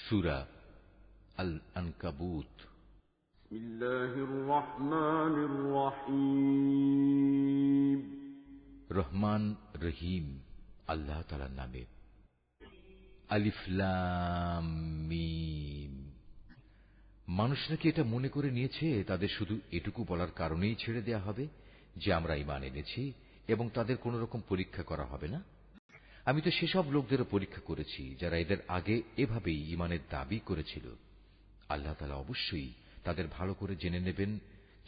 সূরা আল আনকাবুত। বিসমিল্লাহির রহমানির রহিম। রহমান রহিম আল্লাহ তাআলার নামে। আলিফ লাম মিম। মানুষ নাকি এটা মনে করে নিয়েছে তাদের শুধু এটুকু বলার কারণেই ছেড়ে দেয়া হবে যে আমরা ঈমান এনেছি এবং তাদের কোন রকম পরীক্ষা করা হবে না। আমি তো সেসব লোকদেরও পরীক্ষা করেছি যারা এদের আগে এভাবেই ঈমানের দাবি করেছিল। আল্লাহ তাআলা অবশ্যই তাদের ভালো করে জেনে নেবেন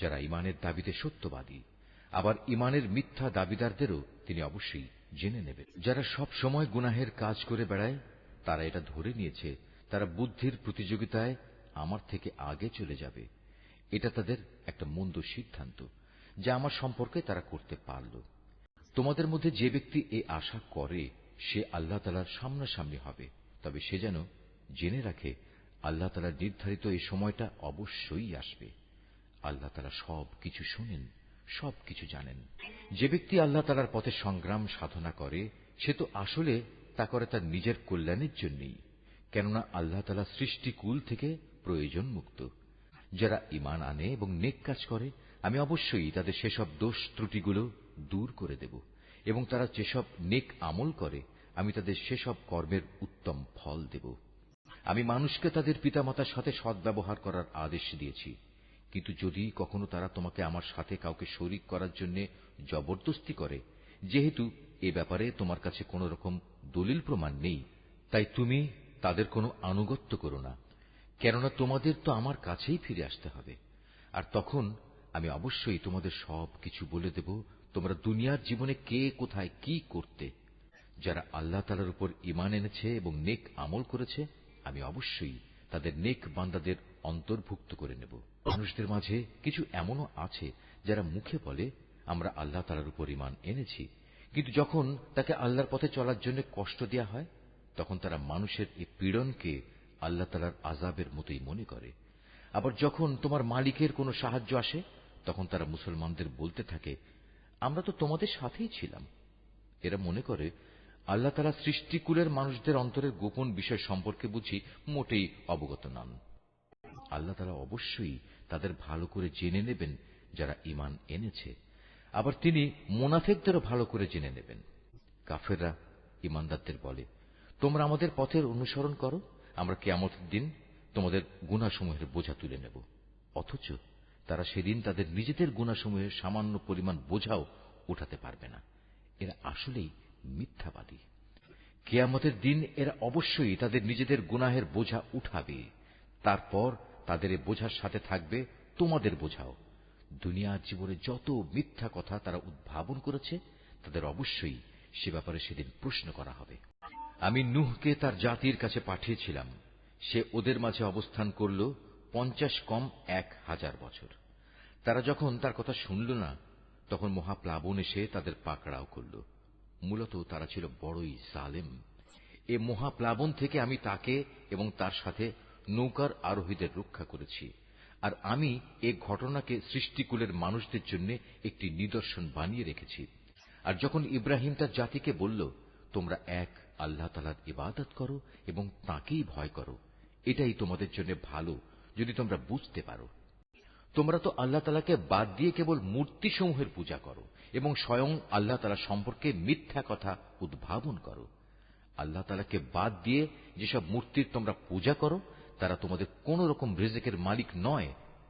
যারা ঈমানের দাবিতে সত্যবাদী। আবার ঈমানের মিথ্যা দাবিদারদেরও তিনি অবশ্যই জেনে নেবেন। যারা সব সময় গুনাহের কাজ করে বেড়ায় তারা এটা ধরে নিয়েছে তারা বুদ্ধির প্রতিযোগিতায় আমার থেকে আগে চলে যাবে। এটা তাদের একটা মন্দ সিদ্ধান্ত যা আমার সম্পর্কে তারা করতে পারল। তোমাদের মধ্যে যে ব্যক্তি এই আশা করে সে আল্লাহ তাআলার সামনাসামনি হবে, তবে সে যেন জেনে রাখে আল্লাহ তাআলার নির্ধারিত এই সময়টা অবশ্যই আসবে। আল্লাহ তাআলা সবকিছু শোনেন, সবকিছু জানেন। যে ব্যক্তি আল্লাহ তাআলার পথে সংগ্রাম সাধনা করে সে তো আসলে তা করে তার নিজের কল্যাণের জন্যই, কেননা আল্লাহ তাআলা সৃষ্টিকুল থেকে প্রয়োজন মুক্ত। যারা ঈমান আনে এবং নেক কাজ করে আমি অবশ্যই তাদের সেসব দোষ ত্রুটিগুলো দূর করে দেব, এবং তারা যেসব নেক আমল করে আমি তাদের সেসব কর্মের উত্তম ফল দেব। আমি মানুষকে তাদের পিতামাতার সাথে সদ্ব্যবহার করার আদেশ দিয়েছি, কিন্তু যদি কখনো তারা তোমাকে আমার সাথে কাউকে শরীক করার জন্য জবরদস্তি করে, যেহেতু এ ব্যাপারে তোমার কাছে কোন রকম দলিল প্রমাণ নেই, তাই তুমি তাদের কোনো আনুগত্য করো না, কেননা তোমাদের তো আমার কাছেই ফিরে আসতে হবে। আর তখন আমি অবশ্যই তোমাদের সব কিছু বলে দেব তোমরা দুনিয়ার জীবনে কে কোথায় কি করতে। যারা আল্লাহ তাআলার উপর ঈমান এনেছে এবং নেক আমল করেছে আমি অবশ্যই তাদের নেক বান্দাদের অন্তর্ভুক্ত করে নেব। মানুষদের মাঝে কিছু এমনও আছে যারা মুখে বলে আমরা আল্লাহ তাআলার উপর ঈমান এনেছি, কিন্তু যখন তাকে আল্লাহর পথে চলার জন্য কষ্ট দেয়া হয় তখন তারা মানুষের এই পীড়নকে আল্লাহ তাআলার আযাবের মতোই মনে করে। আবার যখন তোমার মালিকের কোনো সাহায্য আসে তখন তারা মুসলমানদের বলতে থাকে আমরা তো তোমাদের সাথেই ছিলাম। এরা মনে করে আল্লাহ তাআলা সৃষ্টিকুলের মানুষদের অন্তরের গোপন বিষয় সম্পর্কে বুঝি মোটেই অবগত নন। আল্লাহ তাআলা অবশ্যই তাদের ভালো করে জেনে নেবেন যারা ঈমান এনেছে। আবার তিনি মুনাফিকদেরও ভালো করে জেনে নেবেন। কাফেররা ঈমানদারদের বলে তোমরা আমাদের পথের অনুসরণ করো, আমরা কিয়ামতের দিন তোমাদের গুনাহসমূহের বোঝা তুলে নেব। অথচ তারা সেদিন তাদের নিজেদের গুনাহসমূহের সামান্য পরিমাণ বোঝাও উঠাতে পারবে না। এরা আসলেই মিথ্যাবাদী। কিয়ামতের দিন এরা অবশ্যই তাদের নিজেদের গুনাহের বোঝা উঠাবে, তারপর তাদের এ বোঝার সাথে থাকবে তোমাদের বোঝাও। দুনিয়ার জীবনে যত মিথ্যা কথা তারা উদ্ভাবন করেছে তাদের অবশ্যই সে ব্যাপারে সেদিন প্রশ্ন করা হবে। আমি নূহকে তার জাতির কাছে পাঠিয়েছিলাম, সে ওদের মাঝে অবস্থান করল 50 কম 1000 বছর। তারা যখন তার কথা শুনল না তখন মহাপ্লাবন এসে তাদের পাকড়াও করল। মূলত তারা ছিল বড়ই জালেম। এ মহাপ্লাবন থেকে আমি তাকে এবং তার সাথে নৌকার আরোহীদের রক্ষা করেছি, আর আমি এ ঘটনাকে সৃষ্টিকুলের মানুষদের জন্য একটি নিদর্শন বানিয়ে রেখেছি। আর যখন ইব্রাহিম তার জাতিকে বলল তোমরা এক আল্লাহ তাআলার ইবাদত করো এবং তাঁকেই ভয় করো, এটাই তোমাদের জন্য ভালো যদি তোমরা বুঝতে পারো। তোমরা তো আল্লাহ তাআলাকে বাদ দিয়ে কেবল মূর্তিসমূহের পূজা করো এবং স্বয়ং আল্লাহ তাআলা সম্পর্কে মিথ্যা কথা উদ্ভাবন করো। আল্লাহ তাআলাকে বাদ দিয়ে যেসব মূর্তির তোমরা পূজা করো তারা তোমাদের কোন রকম রিজিকের মালিক নয়।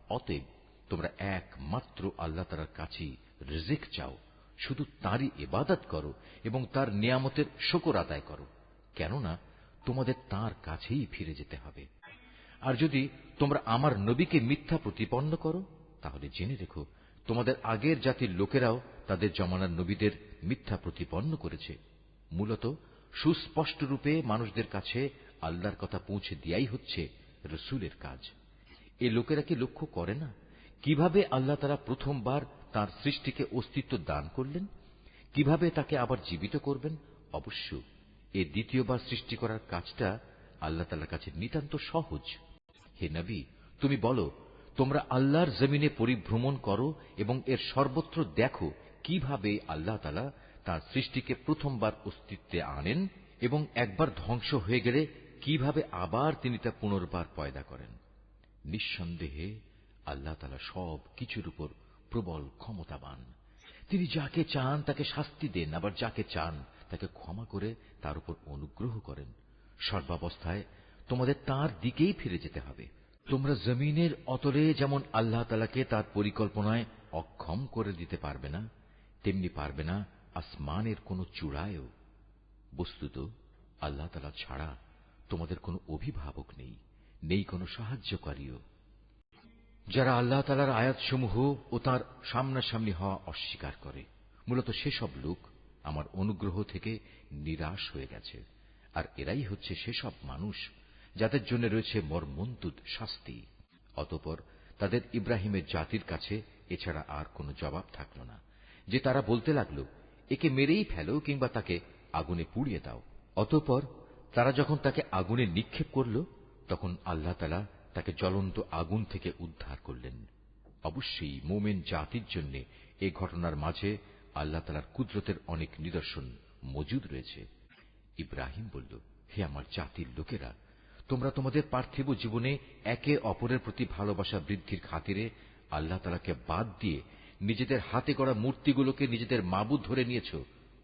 অতএব তোমরা একমাত্র আল্লাহ তাআলার কাছেই রিজিক চাও, শুধু তাঁরই ইবাদত করো এবং তার নিয়ামতের শুকর আদায় করো, কেননা তোমাদের তাঁর কাছেই ফিরে যেতে হবে। আর যদি তোমরা আমার নবীকে মিথ্যা প্রতিপন্ন করো তাহলে জেনে রেখো তোমাদের আগের জাতির লোকেরাও তাদের জমানার নবীদের মিথ্যা প্রতিপন্ন করেছে। মূলত সুস্পষ্ট রূপে মানুষদের কাছে আল্লাহর কথা পৌঁছে দেয়াই হচ্ছে রসুলের কাজ। এ লোকেরা কি লক্ষ্য করে না কিভাবে আল্লাহ তাআলা প্রথমবার তাঁর সৃষ্টিকে অস্তিত্ব দান করলেন, কিভাবে তাকে আবার জীবিত করবেন। অবশ্য এ দ্বিতীয়বার সৃষ্টি করার কাজটা আল্লাহ তাআলার কাছে নিতান্ত সহজ। হে নবী, তুমি বলো তোমরা আল্লাহর জমিনে পরিভ্রমণ করো এবং এর সর্বত্র দেখো কিভাবে আল্লাহ তাআলা তাঁর সৃষ্টিকে প্রথমবার অস্তিত্বে আনেন এবং একবার ধ্বংস হয়ে গেলে কিভাবে আবার তিনি তা পুনর্বার পয়দা করেন। নিঃসন্দেহে আল্লাহ তাআলা সব কিছুর উপর প্রবল ক্ষমতাবান। তিনি যাকে চান তাকে শাস্তি দেন, আবার যাকে চান তাকে ক্ষমা করে তার উপর অনুগ্রহ করেন। সর্বাবস্থায় তোমাদের তাঁর দিকেই ফিরে যেতে হবে। তোমরা জমিনের অতলে যেমন আল্লাহ তাআলাকে তার পরিকল্পনায় অক্ষম করে দিতে পারবে না, তেমনি পারবে না আসমানের কোন চূড়ায়ও। বস্তুত আল্লাহ তাআলা ছাড়া তোমাদের কোনো অভিভাবক নেই, নেই কোনো সাহায্যকারীও। যারা আল্লাহ তাআলার আয়াতসমূহ ও তার সামনাসামনি হওয়া অস্বীকার করে, মূলত সেসব লোক আমার অনুগ্রহ থেকে নিরাশ হয়ে গেছে। আর এরাই হচ্ছে সেসব মানুষ যাদের জন্য রয়েছে মর্মন্তুদ শাস্তি। অতঃপর তাদের ইব্রাহিমের জাতির কাছে এছাড়া আর কোনো জবাব থাকল না, যে তারা বলতে লাগল, একে মেরেই ফেলো কিংবা তাকে আগুনে পুড়িয়ে দাও। অতঃপর তারা যখন তাকে আগুনে নিক্ষেপ করল, তখন আল্লাহ তাআলা তাকে জ্বলন্ত আগুন থেকে উদ্ধার করলেন। অবশ্যই মুমিন জাতির জন্য এই ঘটনার মাঝে আল্লাহ তাআলার কুদরতের অনেক নিদর্শন মজুদ রয়েছে। ইব্রাহিম বলল, হে আমার জাতির লোকেরা, তোমরা তোমাদের পার্থিব জীবনে একে অপরের প্রতি ভালোবাসা বৃদ্ধির খাতিরে আল্লাহ তাআলাকে বাদ দিয়ে নিজেদের হাতে গড়া মূর্তিগুলোকে নিজেদের মাবুদ ধরে নিয়েছ।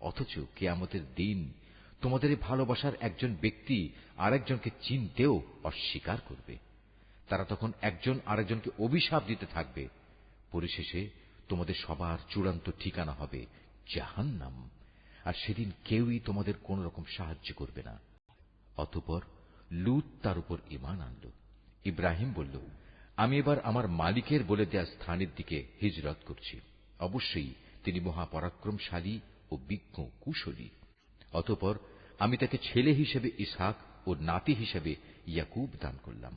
অথচ কিয়ামতের দিন তোমাদের এই ভালোবাসার একজন ব্যক্তি আরেকজনকে চিনতেও অস্বীকার করবে। তারা তখন একজন আরেকজনকে অভিশাপ দিতে থাকবে। পরিশেষে তোমাদের সবার চূড়ান্ত ঠিকানা হবে জাহান্নাম, আর সেদিন কেউই তোমাদের কোন রকম সাহায্য করবে না। অতঃপর লূত তার উপর ঈমান আনল। ইব্রাহিম বলল, আমি এবার আমার মালিকের বলে দেয়া স্থানের দিকে হিজরত করছি। অবশ্যই তিনি মহাপরাক্রমশালী ও বিজ্ঞ কুশলী। অতঃপর আমি তাকে ছেলে হিসেবে ইসহাক ও নাতি হিসেবে ইয়াকুব দান করলাম।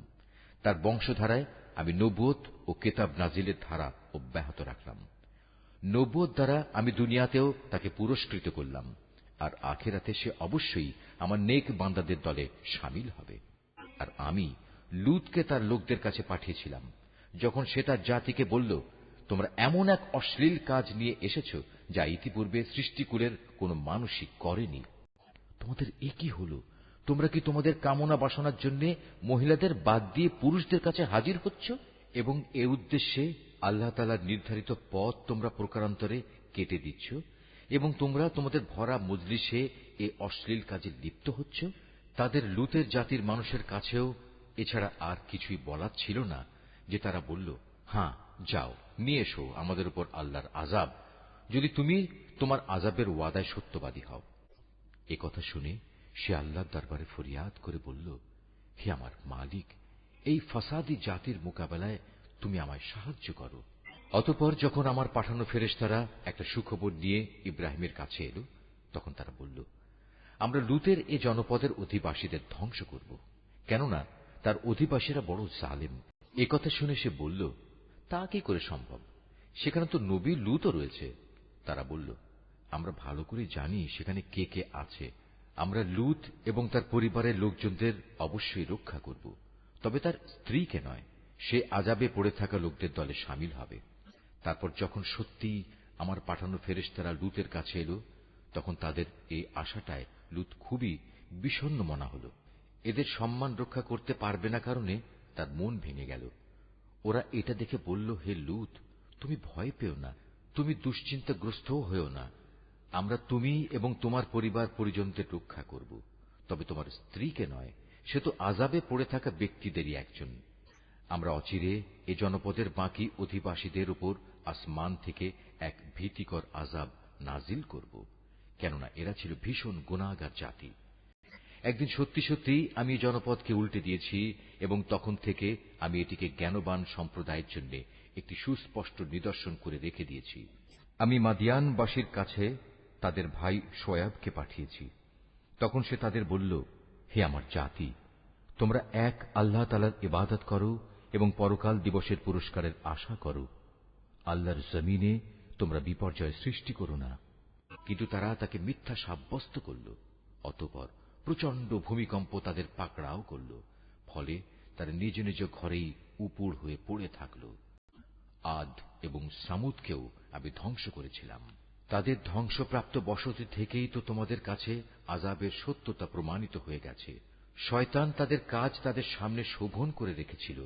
তার বংশধারায় আমি নবুয়ত ও কিতাব নাজিলের ধারা অব্যাহত রাখলাম। নবুয়ত দ্বারা আমি দুনিয়াতেও তাকে পুরস্কৃত করলাম, আর আখিরাতে সে অবশ্যই আমার নেক বান্দাদের দলে শামিল হবে। আর আমি লূতকে তার লোকদের কাছে পাঠিয়েছিলাম, যখন সে তার জাতিকে বলল, তোমরা এমন এক অশ্লীল কাজ নিয়ে এসেছ যা ইতিপূর্বে সৃষ্টিকুলের কোন মানুষই করেনি। তোমাদের এ কি হল? তোমরা কি তোমাদের কামনা বাসনার জন্য মহিলাদের বাদ দিয়ে পুরুষদের কাছে হাজির হচ্ছ, এবং এ উদ্দেশ্যে আল্লাহ তাআলার নির্ধারিত পথ তোমরা প্রকারান্তরে কেটে দিচ্ছ, এবং তোমরা তোমাদের ভরা মজলিসে এ অশ্লীল কাজে লিপ্ত হচ্ছ। তাদের লূতের জাতির মানুষের কাছেও এছাড়া আর কিছুই বলার ছিল না, যে তারা বলল, হ্যাঁ যাও নিয়ে এসো আমাদের উপর আল্লাহর আযাব, যদি তুমি তোমার আযাবের ওয়াদায় সত্যবাদী হও। এ কথা শুনে সে আল্লাহর দরবারে ফরিয়াদ করে বলল, হে আমার মালিক, এই ফাসাদি জাতির মোকাবেলায় তুমি আমায় সাহায্য করো। অতঃপর যখন আমার পাঠানো ফেরেশতারা একটা সুখবর নিয়ে ইব্রাহিমের কাছে এলো, তখন তারা বলল, আমরা লূতের এ জনপদের অধিবাসীদের ধ্বংস করব, কেননা তার অধিবাসীরা বড় জালেম। এ কথা শুনে সে বলল, তা কি করে সম্ভব? সেখানে তো নবী লূতও রয়েছে। তারা বলল, আমরা ভালো করে জানি সেখানে কে কে আছে। আমরা লূত এবং তার পরিবারের লোকজনদের অবশ্যই রক্ষা করব, তবে তার স্ত্রীকে নয়। সে আযাবে পড়ে থাকা লোকদের দলে শামিল হবে। তারপর যখন সত্যি আমার পাঠানো ফেরেশতারা লূতের কাছে এলো, তখন তাদের এই আশাটায় লূত খুবই বিষণ্ণ মনা হল। এদের সম্মান রক্ষা করতে পারবে না কারণে তার মন ভেঙে গেল। ওরা এটা দেখে বলল, হে লূত, তুমি ভয় পেও না, তুমি দুশ্চিন্তাগ্রস্তও হয়েও না। আমরা তুমি এবং তোমার পরিবার পরিজনদের রক্ষা করব, তবে তোমার স্ত্রীকে নয়। সে তো আযাবে পড়ে থাকা ব্যক্তিদেরই একজন। আমরা অচিরে এ জনপদের বাকি অধিবাসীদের উপর আসমান থেকে এক ভীতিকর আযাব নাজিল করব, কেননা এরা ছিল ভীষণ গুনাহগার জাতি। একদিন সত্যি সত্যি আমি এই জনপদকে উল্টে দিয়েছি, এবং তখন থেকে আমি এটিকে জ্ঞানবান সম্প্রদায়ের জন্য একটি সুস্পষ্ট নিদর্শন করে রেখে দিয়েছি। আমি মাদিয়ানবাসীর কাছে তাদের ভাই শোয়াবকে পাঠিয়েছি। তখন সে তাদের বলল, হে আমার জাতি, তোমরা এক আল্লাহ তাআলার ইবাদত করো এবং পরকাল দিবসের পুরস্কারের আশা করো। আল্লাহর জমিনে তোমরা বিপর্যয় সৃষ্টি করো না। কিন্তু তারা তাকে মিথ্যা সাব্যস্ত করল। অতঃপর প্রচন্ড ভূমিকম্প তাদের পাকড়াও করল, ফলে তারা নিজ নিজ ঘরেই উপুড় হয়ে পড়ে থাকল। আদ এবং সামুদকেও আমি ধ্বংস করেছিলাম। তাদের ধ্বংসপ্রাপ্ত বসতি থেকেই তো তোমাদের কাছে আযাবের সত্যতা প্রমাণিত হয়ে গেছে। শয়তান তাদের কাজ তাদের সামনে শোভন করে রেখেছিল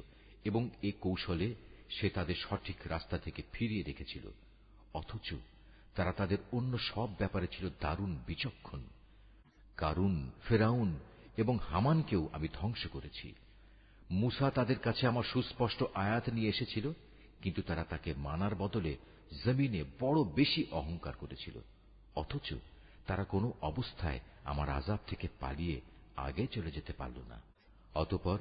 এবং এ কৌশলে সে তাদের সঠিক রাস্তা থেকে ফিরিয়ে রেখেছিল, অথচ তারা তাদের অন্য সব ব্যাপারে ছিল দারুণ বিচক্ষণ। কারুন, ফেরাউন এবং হামানকেও আমি ধ্বংস করেছি। মুসা তাদের কাছে আমার সুস্পষ্ট আয়াত নিয়ে এসেছিল, কিন্তু তারা তাকে মানার বদলে জমিনে বড় বেশি অহংকার করেছিল, অথচ তারা কোনো অবস্থায় আমার আযাব থেকে পালিয়ে আগে চলে যেতে পারল না। অতঃপর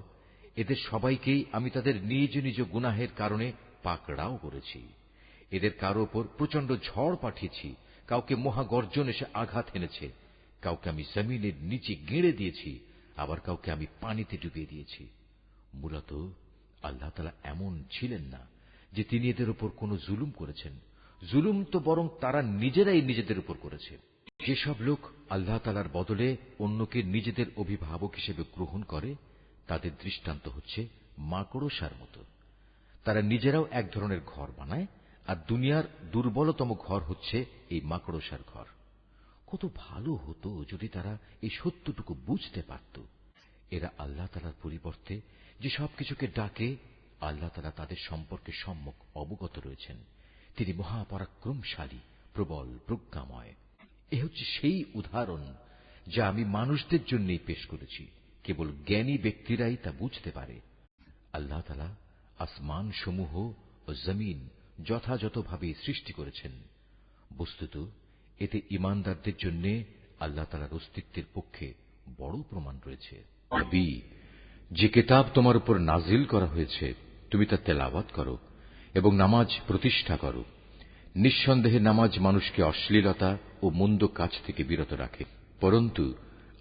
এদের সবাইকেই আমি তাদের নিজ নিজ গুনাহের কারণে পাকড়াও করেছি। এদের কারো ওপর প্রচন্ড ঝড় পাঠিয়েছি, কাউকে মহাগর্জন এসে আঘাত এনেছে, কাউকে আমি জমিনের নিচে গেঁড়ে দিয়েছি, আবার কাউকে আমি পানিতে ডুবিয়ে দিয়েছি। মূলত আল্লাহ তাআলা এমন ছিলেন না যে তিনি এদের উপর কোনো জুলুম করেছেন। জুলুম তো বরং তারা নিজেরাই নিজেদের উপর করেছে। যেসব লোক আল্লাহ তাআলার বদলে অন্যকে নিজেদের অভিভাবক হিসেবে গ্রহণ করে, তাদের দৃষ্টান্ত হচ্ছে মাকড়সার মতো। তারা নিজেরাও এক ধরনের ঘর বানায়, আর দুনিয়ার দুর্বলতম ঘর হচ্ছে এই মাকড়সার ঘর। কত ভালো হতো যদি তারা এই সত্যটুকু বুঝতে পারত। এরা আল্লাহ তাআলার পরিবর্তে যে সবকিছুকে ডাকে, আল্লাহ তাআলা তাদের সম্পর্কে সম্যক অবগত রয়েছেন। তিনি মহাপরাক্রমশালী, প্রবল, প্রজ্ঞাময়। এ হচ্ছে সেই উদাহরণ যা আমি মানুষদের জন্যই পেশ করেছি, কেবল জ্ঞানী ব্যক্তিরাই তা বুঝতে পারে। আল্লাহ তাআলা আসমান সমূহ ও জমিন যথাযথভাবে সৃষ্টি করেছেন। বস্তুত এতে ঈমানদারদের জন্য আল্লাহ তাআলার অস্তিত্বের পক্ষে বড় প্রমাণ রয়েছে। নবী, যে কিতাব তোমার উপর নাজিল করা হয়েছে তুমি তা তেলাওয়াত করো এবং নামাজ প্রতিষ্ঠা করো। নিঃসন্দেহে নামাজ মানুষকে অশ্লীলতা ও মন্দ কাজ থেকে বিরত রাখে, পরন্তু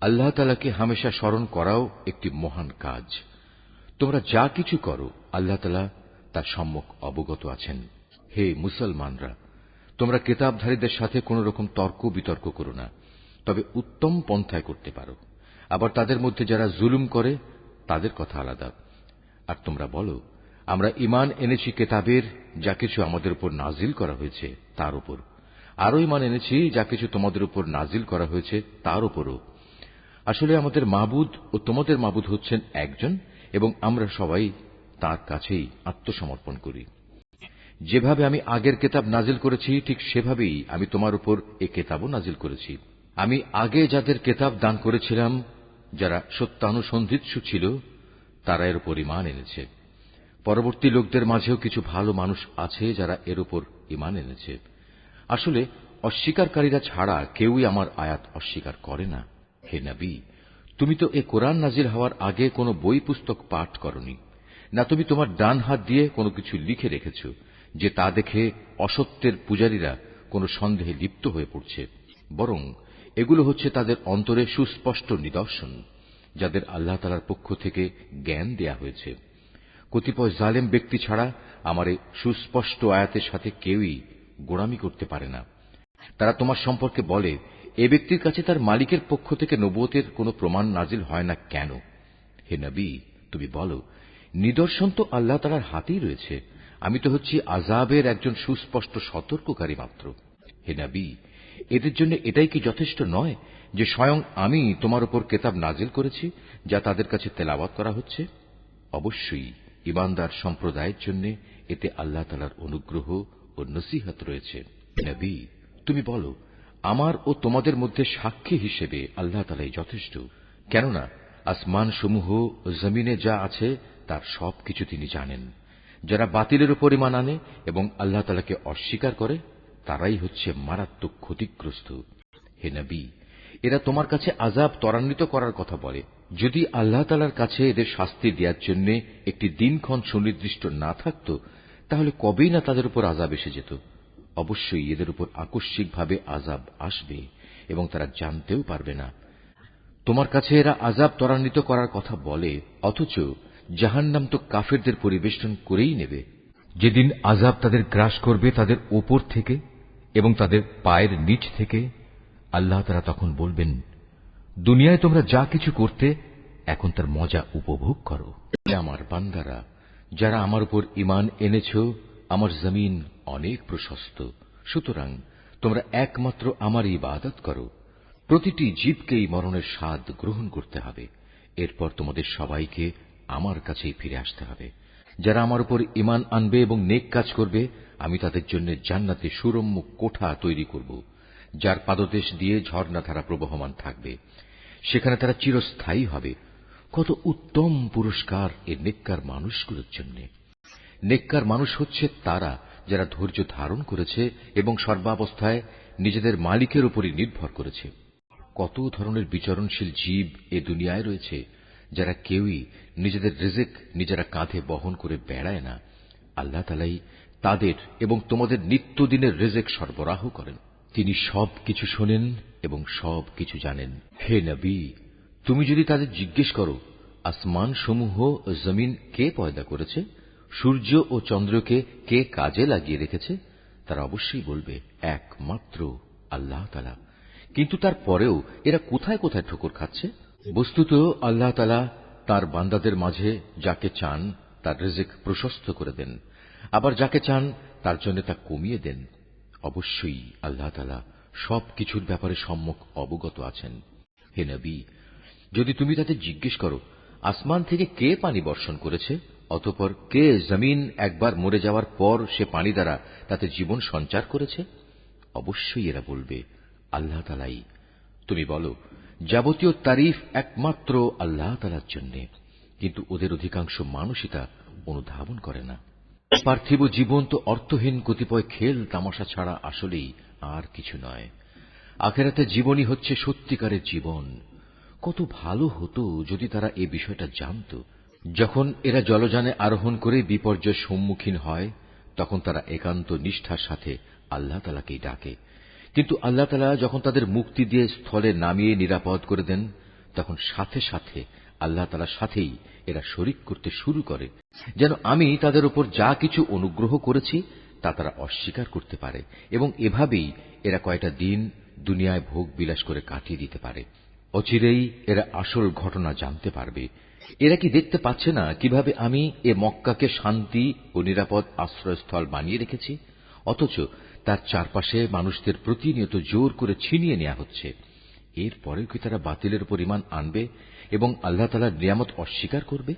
আল্লাহ তাআলাকে হামেশা স্মরণ করাও একটি মহান কাজ। তোমরা যা কিছু করো আল্লাহ তাআলা তার সম্যক অবগত আছেন। হে মুসলমানরা, তোমরা কিতাবধারীদের সাথে কোন রকম তর্ক বিতর্ক করো না, তবে উত্তম পন্থায় করতে পারো। আবার তাদের মধ্যে যারা জুলুম করে তাদের কথা আলাদা। আর তোমরা বলো, আমরা ঈমান এনেছি কিতাবের যা কিছু আমাদের উপর নাজিল করা হয়েছে তার উপর, আরো ঈমান এনেছি যা কিছু তোমাদের উপর নাজিল করা হয়েছে তার উপরও। আসলে আমাদের মাবুদ ও তোমাদের মাবুদ হচ্ছেন একজন, এবং আমরা সবাই তার কাছেই আত্মসমর্পণ করি। যেভাবে আমি আগের কিতাব নাজিল করেছি ঠিক সেভাবেই আমি তোমার উপর এ কিতাবও নাজিল করেছি। আমি আগে যাদের কিতাব দান করেছিলাম, যারা সত্যানুসন্ধিৎসু ছিল, তারা এর উপর ঈমান এনেছে। পরবর্তী লোকদের মাঝেও কিছু ভালো মানুষ আছে যারা এর উপর ঈমান এনেছে। আসলে অস্বীকারীরা ছাড়া কেউই আমার আয়াত অস্বীকার করে না। হে নবী, তুমি তো এ কোরআন নাজিল হওয়ার আগে কোনো বই পুস্তক পাঠ করনি, না তুমি তোমার ডান হাত দিয়ে কোনো কিছু লিখে রেখেছ যে তা দেখে অসত্যের পূজারীরা কোনো সন্দেহে লিপ্ত হয়ে পড়ছে। বরং এগুলো হচ্ছে তাদের অন্তরে সুস্পষ্ট নিদর্শন, যাদের আল্লাহ তাআলার পক্ষ থেকে জ্ঞান দেয়া হয়েছে। কতিপয় জালেম ব্যক্তি ছাড়া আমার এই সুস্পষ্ট আয়াতের সাথে কেউই গোড়ামি করতে পারে না। তারা তোমার সম্পর্কে বলে, এ ব্যক্তির কাছে তার মালিকের পক্ষ থেকে নবুয়তের কোনো প্রমাণ নাজিল হয় না কেন? হে নবী, তুমি বলো, নিদর্শন তো আল্লাহ তাআলার হাতেই রয়েছে। আমি তো হচ্ছি আযাবের একজন সুস্পষ্ট সতর্ককারী মাত্র। হে নবী, এদের জন্য এটাই কি যথেষ্ট নয় যে স্বয়ং আমি তোমার উপর কিতাব নাজিল করেছি যা তাদের কাছে তেলাওয়াত করা হচ্ছে? অবশ্যই ঈমানদার সম্প্রদায়ের জন্য এতে আল্লাহ তাআলার অনুগ্রহ ও নসিহত রয়েছে। নবী, তুমি বলো, আমার ও তোমাদের মধ্যে সাক্ষী হিসেবে আল্লাহ তাআলাই যথেষ্ট, কেননা আসমান সমূহ ও জমিনে যা আছে তার সবকিছু তিনি জানেন। যারা বাতিলের উপর ঈমান আনে এবং আল্লাহ তাআলাকে অস্বীকার করে, তারাই হচ্ছে মারাত্মক ক্ষতিগ্রস্ত। হে নবী, এরা তোমার কাছে আযাব ত্বরান্বিত করার কথা বলে। যদি আল্লাহ তাআলার কাছে এদের শাস্তি দেওয়ার জন্য একটি দিনক্ষণ সুনির্দিষ্ট না থাকত, তাহলে কবেই না তাদের উপর আযাব এসে যেত। অবশ্যই এদের উপর আকস্মিকভাবে আযাব আসবে এবং তারা জানতেও পারবে না। তোমার কাছে এরা আযাব ত্বরান্বিত করার কথা বলে, অথচ জাহান্নাম তো কাফেরদের পরিবেষ্টন করেই নেবে। যেদিন আযাব তাদের গ্রাস করবে তাদের ওপর থেকে এবং তাদের পায়ের নিচ থেকে, আল্লাহ তাআলা তখন বলবেন, দুনিয়ায় তোমরা যা কিছু করতে এখন তার মজা উপভোগ করো। আমার বান্দারা, যারা আমার উপর ঈমান এনেছ, আমার জমিন অনেক প্রশস্ত, সুতরাং তোমরা একমাত্র আমার ইবাদত করো। প্রতিটি জীবকেই মরণের স্বাদ গ্রহণ করতে হবে এরপর তোমাদের সবাইকে আমার কাছেই ফিরে আসতে হবে। যারা আমার উপর ঈমান আনবে এবং নেক কাজ করবে, আমি তাদের জন্য জান্নাতে সুরম্য কোঠা তৈরি করব, যার পাদদেশ দিয়ে ঝর্ণাধারা প্রবহমান থাকবে। সেখানে তারা চিরস্থায়ী হবে। কত উত্তম পুরস্কার এ নেককার মানুষগুলোর জন্য। নেককার মানুষ হচ্ছে তারা যারা ধৈর্য ধারণ করেছে এবং সর্বাবস্থায় নিজেদের মালিকের উপরই নির্ভর করেছে। কত ধরনের বিচরণশীল জীব এ দুনিয়ায় রয়েছে, যারা কেউই নিজেদের রিজিক নিজেরা কাঁধে বহন করে বেড়ায় না। আল্লাহ তাআলাই তাদের এবং তোমাদের নিত্যদিনের রিজিক সরবরাহ করেন। তিনি সবকিছু শোনেন এবং সবকিছু জানেন। হে নবী, তুমি যদি তাদের জিজ্ঞেস করো, আসমান সমূহ ও জমিন কে পয়দা করেছে, সূর্য ও চন্দ্রকে কে কাজে লাগিয়ে রেখেছে, তারা অবশ্যই বলবে একমাত্র আল্লাহ তাআলা। কিন্তু তারপরেও এরা কোথায় কোথায় ঠোকর খাচ্ছে। বস্তুত আল্লাহ তাআলা তাঁর বান্দাদের মাঝে যাকে চান তার রিজিক প্রশস্ত করে দেন, আবার যাকে চান তার জন্য তা কমিয়ে দেন। অবশ্যই আল্লাহ তাআলা সবকিছুর ব্যাপারে সম্যক অবগত আছেন। হে নবী, যদি তুমি তাদের জিজ্ঞেস করো, আসমান থেকে কে পানি বর্ষণ করেছে, অতঃপর কে জমিন একবার মরে যাওয়ার পর সে পানি দ্বারা তাতে জীবন সঞ্চার করেছে, অবশ্যই এরা বলবে আল্লাহ তাআলাই। তুমি বলো, যাবতীয় তারিফ একমাত্র আল্লাহ তাআলার জন্য, কিন্তু ওদের অধিকাংশ মানুষই তা অনুধাবন করে না। পার্থিব জীবন তো অর্থহীন কতিপয় খেল তামাশা ছাড়া আসলেই আর কিছু নয়। আখিরাতের জীবনই হচ্ছে সত্যিকারের জীবন। কত ভালো হতো যদি তারা এ বিষয়টা জানত। যখন এরা জলযানে আরোহণ করে বিপর্যয়ের সম্মুখীন হয়, তখন তারা একান্ত নিষ্ঠার সাথে আল্লাহ তাআলাকেই ডাকে। কিন্তু আল্লাহ তাআলা যখন তাদের মুক্তি দিয়ে স্থলে নামিয়ে নিরাপদ করে দেন, তখন সাথে সাথে আল্লাহ তাআলার সাথেই এরা শরিক করতে শুরু করে, যেন আমি তাদের উপর যা কিছু অনুগ্রহ করেছি তা তারা অস্বীকার করতে পারে, এবং এভাবেই এরা কয়টা দিন দুনিয়ায় ভোগ বিলাস করে কাটিয়ে দিতে পারে। অচিরেই এরা আসল ঘটনা জানতে পারবে। এরা কি দেখতে পাচ্ছে না কিভাবে আমি এ মক্কাকে শান্তি ও নিরাপদ আশ্রয়স্থল বানিয়ে রেখেছি, অথচ তার চারপাশে মানুষদের প্রতিনিয়ত জোর করে ছিনিয়ে নেওয়া হচ্ছে। এরপরেও কি তারা বাতিলের উপর ঈমান আনবে এবং আল্লাহ তাআলার নিয়ামত অস্বীকার করবে?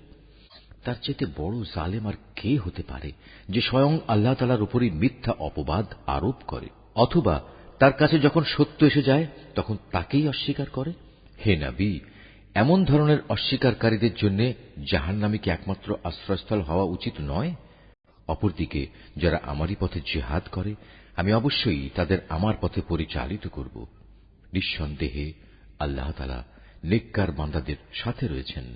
তার চাইতে বড় জালেম আর কে হতে পারে, যে স্বয়ং আল্লাহ তাআলার উপরই মিথ্যা অপবাদ আরোপ করে, অথবা তার কাছে যখন সত্য এসে যায় তখন তাকেই অস্বীকার করে। হে নবী, এমন ধরনের অস্বীকারীদের জন্য জাহান্নামই কি একমাত্র আশ্রয়স্থল হওয়া উচিত নয়? অপরদিকে যারা আমারই পথে জিহাদ করে, আমি অবশ্যই তাদের আমার পথে পরিচালিত করব। নিঃসন্দেহে আল্লাহ তাআলা নেককার বান্দাদের সাথে রয়েছেন।